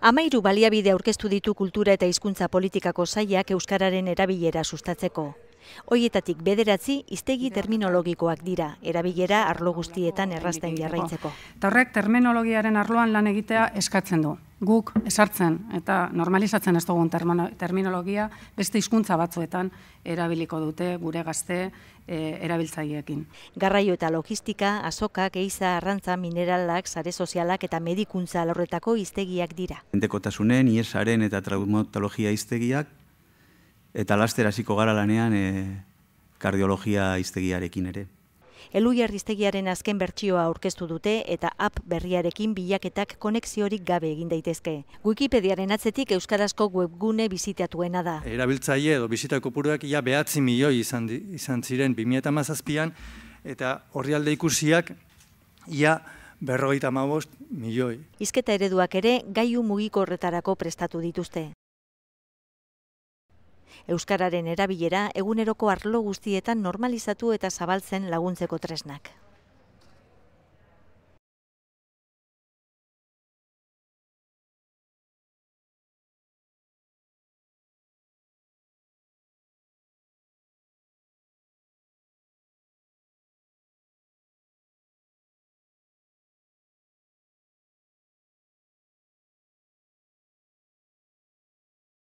13 baliabide aurkeztu ditu kultura eta hizkuntza politikako sailak euskararen erabilera sustatzeko. Hoietatik 9 hiztegi terminologikoak dira, erabilera arlo guztietan errazten jarraitzeko. Eta horrek terminologiaren arloan lan egitea eskatzen du. Guk esartzen eta normalizatzen ez dugun terminologia beste hizkuntza batzuetan erabiliko dute gure gazte erabiltzaileekin. Garraio eta logistika, azokak, ehiza, arrantza, mineralak, sare sozialak eta medikuntza alorretako hiztegiak dira. Menpekotasunen, ihesaren eta traumatologia hiztegiak eta laster hasiko gara lanean kardiologia hiztegiarekin ere. Elujar hiztegiaren azken bertsioa aurkeztu dute eta app berriarekin bilaketak konexiorik gabe egin daitezke. Wikipediaren atzetik euskarazko webgune bisitatuena da. Erabiltzaile edo bisita kopuruak ia 9 milioi izan ziren 2017an eta orrialde ikusiak ia 55 milioi. Hizketa ereduak ere gailu mugikorretarako prestatu dituzte. Euskararen erabilera eguneroko arlo guztietan normalizatu eta zabaltzen laguntzeko tresnak.